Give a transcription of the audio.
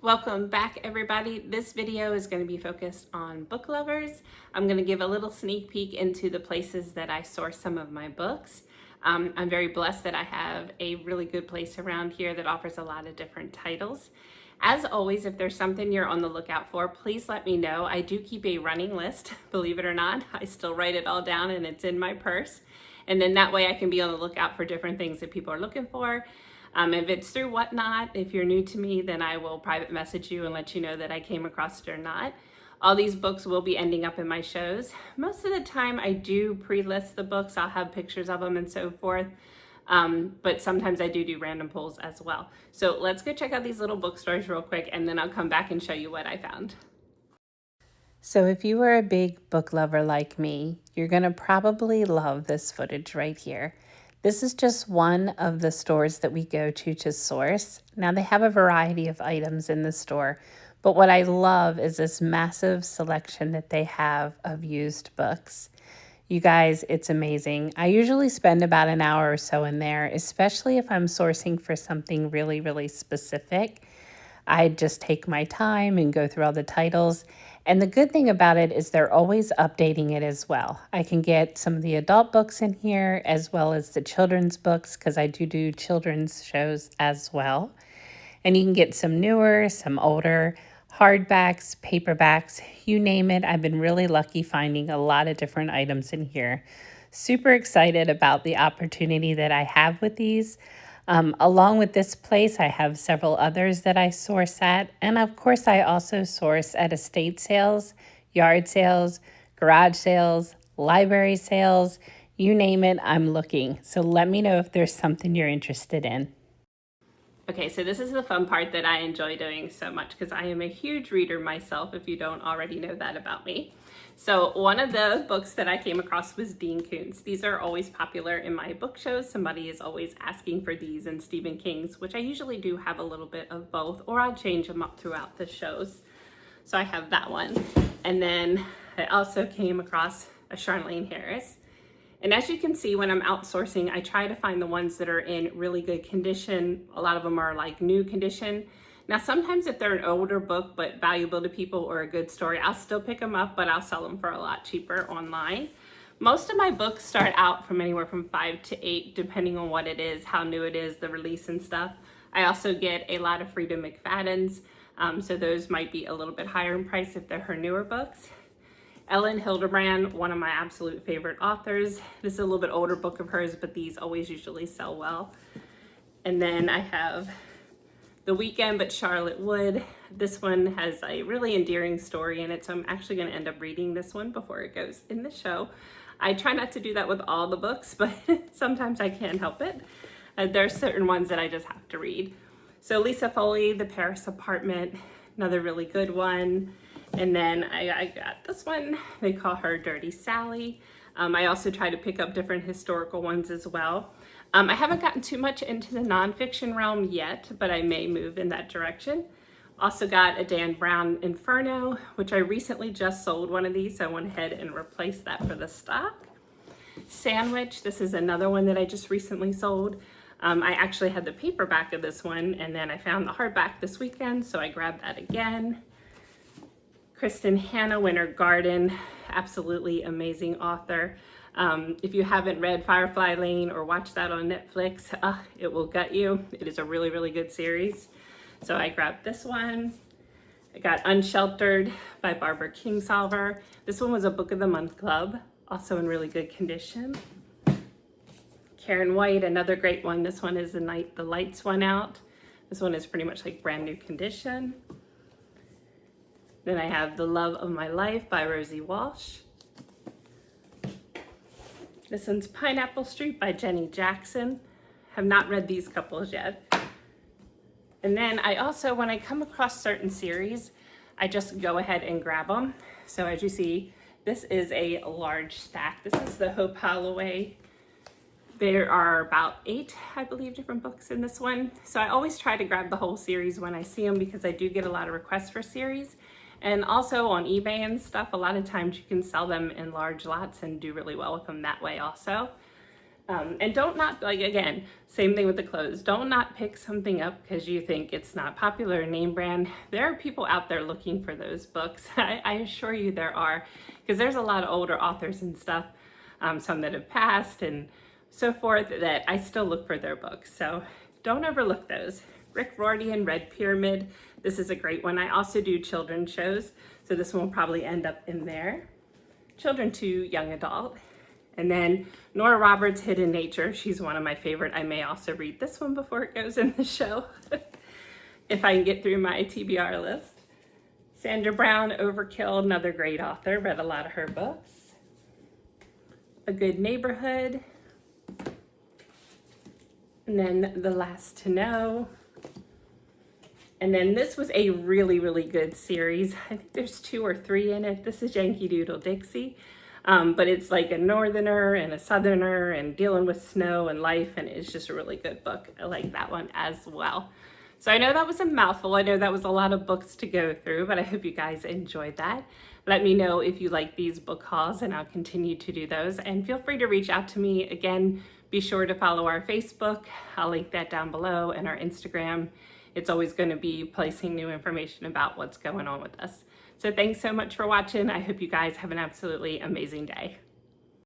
Welcome back, everybody. This video is going to be focused on book lovers. I'm going to give a little sneak peek into the places that I source some of my books. I'm very blessed that I have a really good place around here that offers a lot of different titles. As always, if there's something you're on the lookout for, please let me know. I do keep a running list, believe it or not. I still write it all down and it's in my purse. And then that way I can be on the lookout for different things that people are looking for. If it's through Whatnot, if you're new to me, then I will private message you and let you know that I came across it or not. All these books will be ending up in my shows. Most of the time I do pre-list the books. I'll have pictures of them and so forth. But sometimes I do random pulls as well. So let's go check out these little bookstores real quick and then I'll come back and show you what I found. So if you are a big book lover like me, you're going to probably love this footage right here. This is just one of the stores that we go to source. Now they have a variety of items in the store, but what I love is this massive selection that they have of used books. You guys, it's amazing. I usually spend about an hour or so in there, especially if I'm sourcing for something really, really specific. I just take my time and go through all the titles. And the good thing about it is they're always updating it as well. I can get some of the adult books in here as well as the children's books because I do children's shows as well. And you can get some newer, some older, hardbacks, paperbacks, you name it. I've been really lucky finding a lot of different items in here. Super excited about the opportunity that I have with these. Along with this place, I have several others that I source at. And of course, I also source at estate sales, yard sales, garage sales, library sales, you name it, I'm looking. So let me know if there's something you're interested in. Okay, so this is the fun part that I enjoy doing so much because I am a huge reader myself, if you don't already know that about me. So one of the books that I came across was Dean Koontz. These are always popular in my book shows. Somebody is always asking for these and Stephen King's, which I usually do have a little bit of both, or I'll change them up throughout the shows. So I have that one. And then I also came across a Charlene Harris. And as you can see, when I'm outsourcing, I try to find the ones that are in really good condition. A lot of them are like new condition. Now, sometimes if they're an older book, but valuable to people or a good story, I'll still pick them up, but I'll sell them for a lot cheaper online. Most of my books start out from anywhere from 5 to 8, depending on what it is, how new it is, the release and stuff. I also get a lot of Frida McFadden's, so those might be a little bit higher in price if they're her newer books. Ellen Hildebrand, one of my absolute favorite authors. This is a little bit older book of hers, but these always usually sell well. And then I have The Weekend, but Charlotte Wood. This one has a really endearing story in it, so I'm actually going to end up reading this one before it goes in the show. I try not to do that with all the books, but sometimes I can't help it. There are certain ones that I just have to read. So Lisa Foley, The Paris Apartment, another really good one. And then I got this one. They call her Dirty Sally. I also try to pick up different historical ones as well. I haven't gotten too much into the nonfiction realm yet, but I may move in that direction. Also got a Dan Brown Inferno, which I recently just sold one of these, so I went ahead and replaced that for the stock. Sandwich, this is another one that I just recently sold. I actually had the paperback of this one, and then I found the hardback this weekend, so I grabbed that again. Kristen Hanna, Winter Garden, absolutely amazing author. If you haven't read Firefly Lane or watched that on Netflix, it will gut you. It is a really, really good series. So I grabbed this one. I got Unsheltered by Barbara Kingsolver. This one was a Book of the Month Club, also in really good condition. Karen White, another great one. This one is The Night the Lights Went Out. This one is pretty much like brand new condition. Then I have The Love of My Life by Rosie Walsh. This one's Pineapple Street by Jenny Jackson. Have not read these couples yet. And then I also, when I come across certain series, I just go ahead and grab them. So as you see, this is a large stack. This is the Hope Holloway. There are about 8, I believe, different books in this one. So I always try to grab the whole series when I see them because I do get a lot of requests for series. And also on eBay and stuff, a lot of times you can sell them in large lots and do really well with them that way also. And don't not, like, again, same thing with the clothes. Don't not pick something up because you think it's not popular, name brand. There are people out there looking for those books. I assure you there are, because there's a lot of older authors and stuff, some that have passed and so forth, that I still look for their books. So don't overlook those. Rick Rorty and Red Pyramid. This is a great one. I also do children's shows, so this one will probably end up in there. Children to young adult. And then Nora Roberts' Hidden Nature. She's one of my favorite. I may also read this one before it goes in the show, if I can get through my TBR list. Sandra Brown, Overkill, another great author. Read a lot of her books. A Good Neighborhood. And then The Last to Know. And then this was a really, really good series. I think there's 2 or 3 in it. This is Yankee Doodle Dixie. But it's like a northerner and a southerner and dealing with snow and life, and it's just a really good book. I like that one as well. So I know that was a mouthful. I know that was a lot of books to go through, but I hope you guys enjoyed that. Let me know if you like these book hauls, and I'll continue to do those. And feel free to reach out to me. Again, be sure to follow our Facebook. I'll link that down below, and our Instagram. It's always going to be placing new information about what's going on with us. So thanks so much for watching. I hope you guys have an absolutely amazing day.